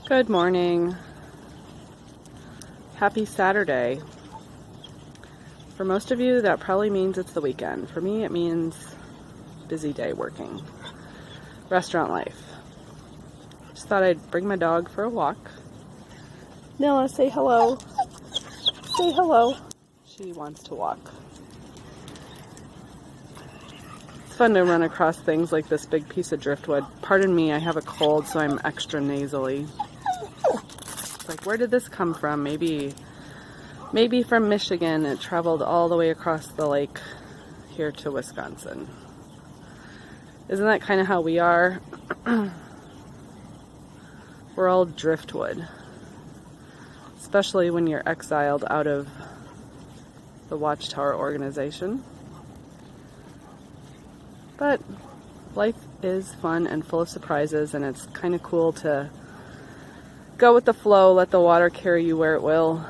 Good morning. Happy Saturday. For most of you, that probably means it's the weekend. For me, it means busy day working. Restaurant life. Just thought I'd bring my dog for a walk. Nilla, say hello. Say hello. She wants to walk. It's fun to run across things like this big piece of driftwood. Pardon me, I have a cold, so I'm extra nasally. It's like, where did this come from? Maybe from Michigan. It traveled all the way across the lake here to Wisconsin. Isn't that kind of how we are? We're all driftwood. Especially when you're exiled out of the Watchtower organization. But life is fun and full of surprises, and it's kind of cool to go with the flow, let the water carry you where it will.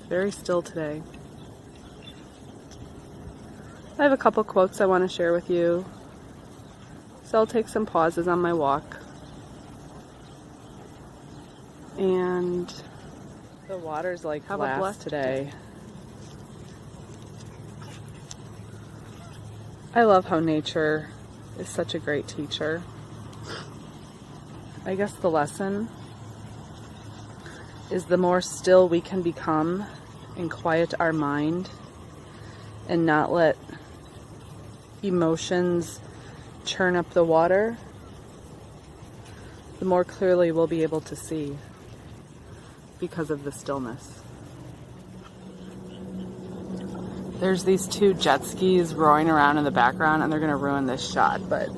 Very still today. I have a couple quotes I want to share with you, so I'll take some pauses on my walk. And the water's like glass today. I love how nature is such a great teacher. I guess the lesson is the more still we can become and quiet our mind and not let emotions churn up the water, the more clearly we'll be able to see because of the stillness. There's these two jet skis roaring around in the background, and they're going to ruin this shot, but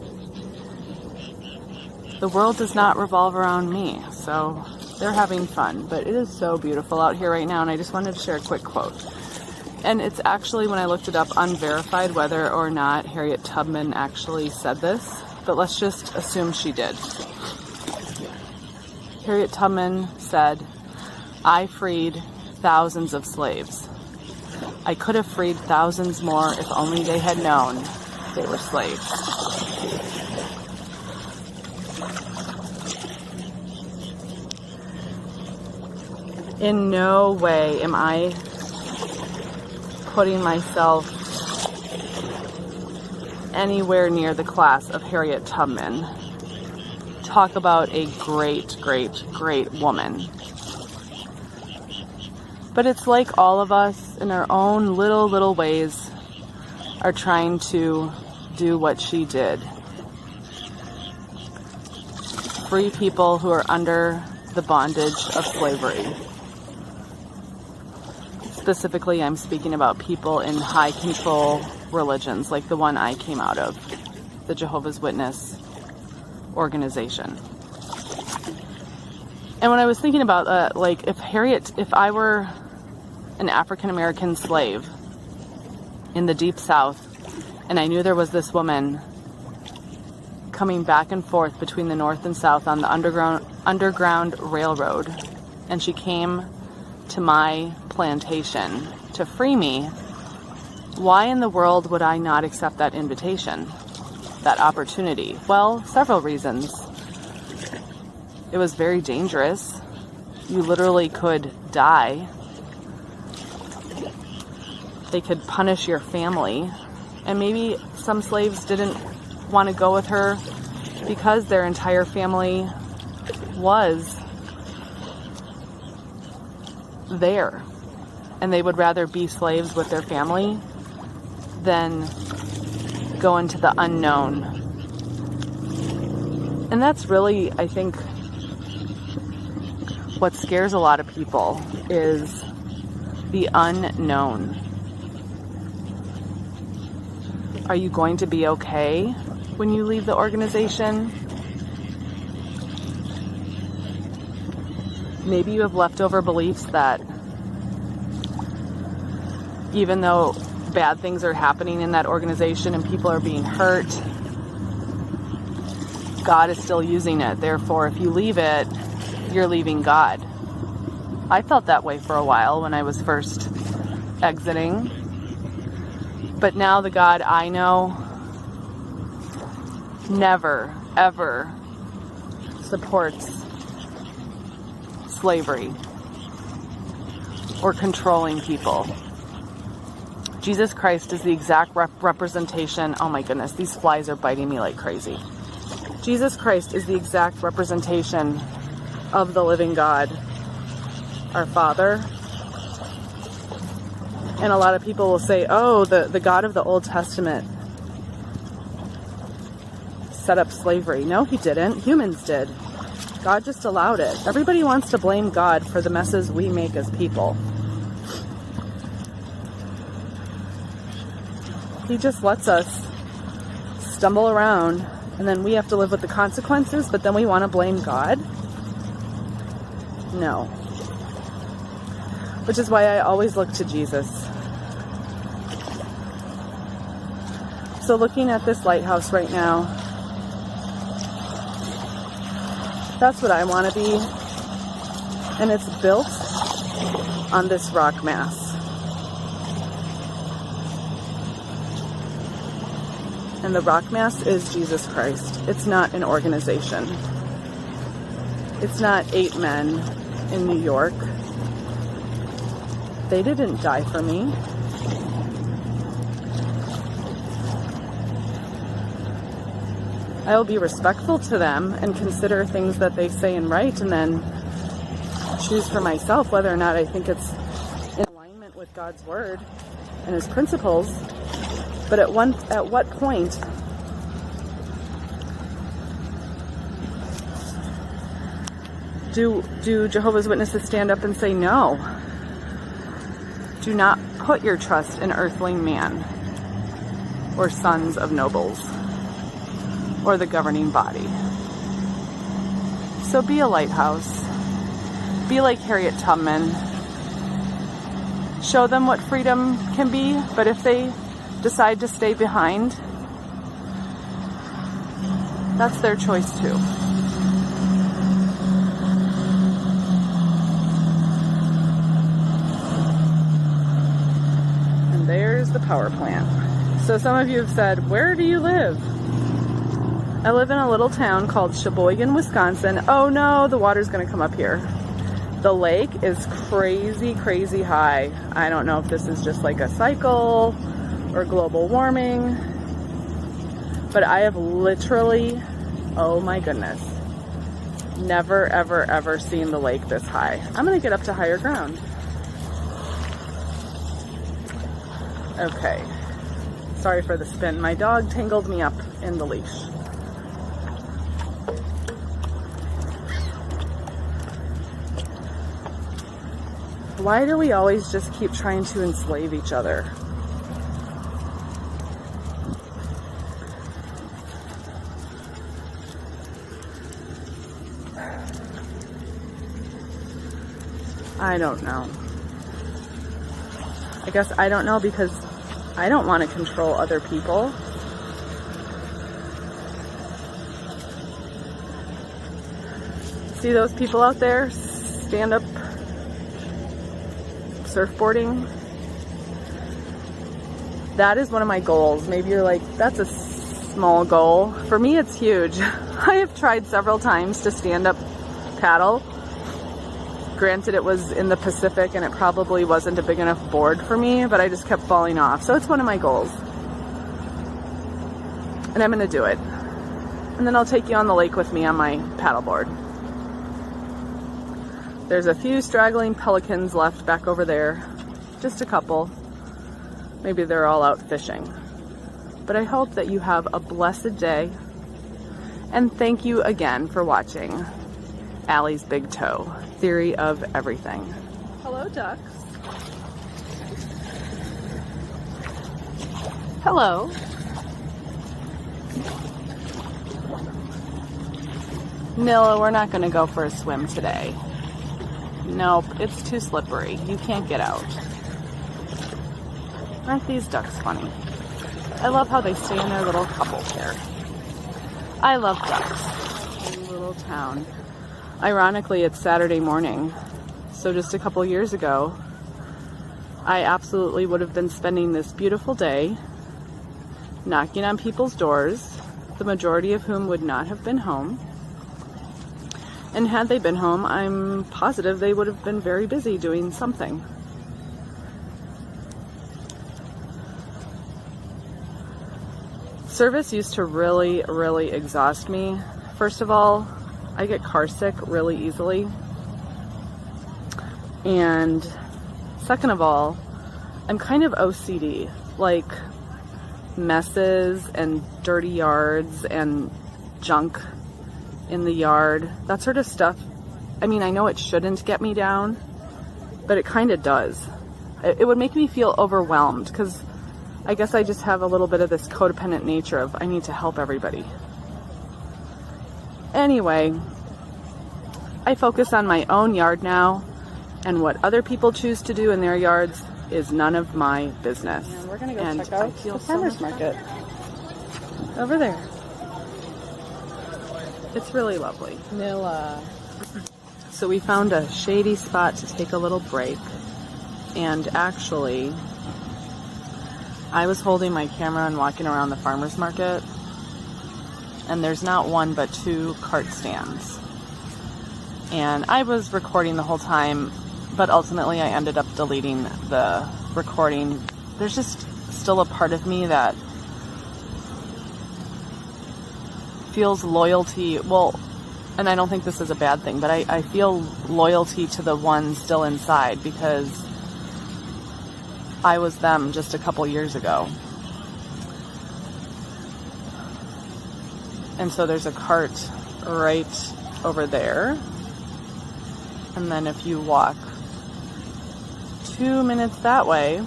the world does not revolve around me, so they're having fun. But it is so beautiful out here right now, and I just wanted to share a quick quote. And it's actually, when I looked it up, unverified whether or not Harriet Tubman actually said this, but let's just assume she did. Harriet Tubman said, "I freed thousands of slaves. I could have freed thousands more if only they had known they were slaves." In no way am I putting myself anywhere near the class of Harriet Tubman. Talk about a great, great, great woman. But it's like all of us in our own little ways are trying to do what she did. Free people who are under the bondage of slavery. Specifically, I'm speaking about people in high control religions, like the one I came out of, the Jehovah's Witness organization. And when I was thinking about, if I were an African American slave in the deep South, and I knew there was this woman coming back and forth between the North and South on the underground railroad, and she came to my plantation to free me, why in the world would I not accept that invitation, that opportunity? Well, several reasons. It was very dangerous. You literally could die. They could punish your family. And maybe some slaves didn't want to go with her because their entire family was there. And they would rather be slaves with their family than go into the unknown. And that's really, I think, what scares a lot of people is the unknown. Are you going to be okay when you leave the organization? Maybe you have leftover beliefs that even though bad things are happening in that organization and people are being hurt, God is still using it. Therefore, if you leave it, you're leaving God. I felt that way for a while when I was first exiting. But now the God I know never ever supports slavery or controlling people. Jesus Christ is the exact representation. Oh my goodness, these flies are biting me like crazy. Jesus Christ is the exact representation of the living God, our Father. And a lot of people will say, oh, the God of the Old Testament set up slavery. No, he didn't. Humans did. God just allowed it. Everybody wants to blame God for the messes we make as people. He just lets us stumble around, and then we have to live with the consequences, but then we want to blame God? No. Which is why I always look to Jesus. So looking at this lighthouse right now, that's what I want to be. And it's built on this rock mass. And the rock mass is Jesus Christ. It's not an organization. It's not 8 men in New York. They didn't die for me. I will be respectful to them and consider things that they say and write, and then choose for myself whether or not I think it's in alignment with God's word and his principles. But at what point do Jehovah's Witnesses stand up and say, no, do not put your trust in earthly man or sons of nobles or the governing body? So be a lighthouse. Be like Harriet Tubman. Show them what freedom can be, but if they decide to stay behind, that's their choice too. And there's the power plant. So some of you have said, where do you live? I live in a little town called Sheboygan, Wisconsin. Oh no, the water's gonna come up here. The lake is crazy, crazy high. I don't know if this is just like a cycle or global warming, but I have literally, oh my goodness, never, ever, ever seen the lake this high. I'm gonna get up to higher ground. Okay, sorry for the spin. My dog tangled me up in the leash. Why do we always just keep trying to enslave each other? I don't know. I guess I don't know because I don't want to control other people. See those people out there? Stand up surfboarding? That is one of my goals. Maybe you're like, that's a small goal. For me, it's huge. I have tried several times to stand up paddle. Granted, it was in the Pacific and it probably wasn't a big enough board for me, but I just kept falling off. So it's one of my goals. And I'm going to do it. And then I'll take you on the lake with me on my paddleboard. There's a few straggling pelicans left back over there. Just a couple. Maybe they're all out fishing. But I hope that you have a blessed day. And thank you again for watching Allie's Big Toe, Theory of Everything. Hello, ducks. Hello. Nilla, we're not going to go for a swim today. Nope, it's too slippery. You can't get out. Aren't these ducks funny? I love how they stay in their little couple pair. I love ducks. Little town. Ironically, it's Saturday morning. So just a couple years ago, I absolutely would have been spending this beautiful day knocking on people's doors, the majority of whom would not have been home. And had they been home, I'm positive they would have been very busy doing something. Service used to really, really exhaust me. First of all, I get car sick really easily. And second of all, I'm kind of OCD. Like messes and dirty yards and junk in the yard, that sort of stuff. I mean, I know it shouldn't get me down, but it kind of does. It would make me feel overwhelmed because I guess I just have a little bit of this codependent nature of I need to help everybody. Anyway, I focus on my own yard now, and what other people choose to do in their yards is none of my business. And we're gonna go check out the farmer's market over there. It's really lovely. Nilla. So we found a shady spot to take a little break, and actually I was holding my camera and walking around the farmer's market, and there's not one but two cart stands. And I was recording the whole time, but ultimately I ended up deleting the recording. There's just still a part of me that feels loyalty, well, and I don't think this is a bad thing, but I feel loyalty to the ones still inside because I was them just a couple years ago. And so there's a cart right over there. And then if you walk 2 minutes that way,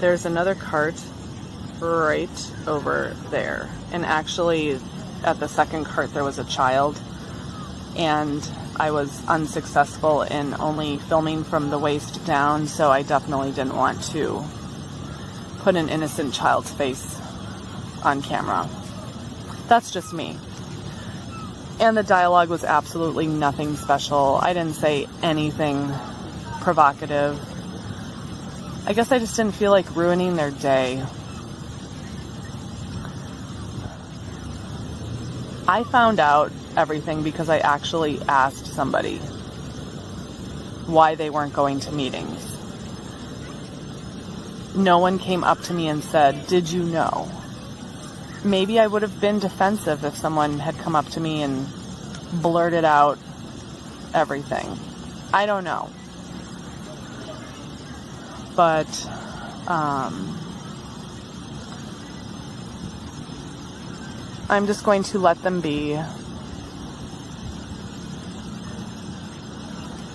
there's another cart right over there. And actually at the second cart there was a child, and I was unsuccessful in only filming from the waist down, so I definitely didn't want to put an innocent child's face on camera. That's just me. And the dialogue was absolutely nothing special. I didn't say anything provocative. I guess I just didn't feel like ruining their day. I found out everything because I actually asked somebody why they weren't going to meetings. No one came up to me and said, "Did you know?" Maybe I would have been defensive if someone had come up to me and blurted out everything. I don't know. But, I'm just going to let them be.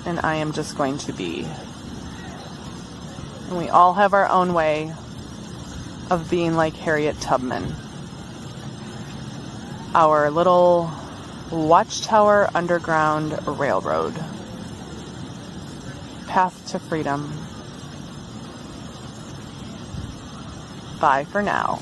And I am just going to be. And we all have our own way of being like Harriet Tubman. Our little Watchtower Underground Railroad. Path to freedom. Bye for now.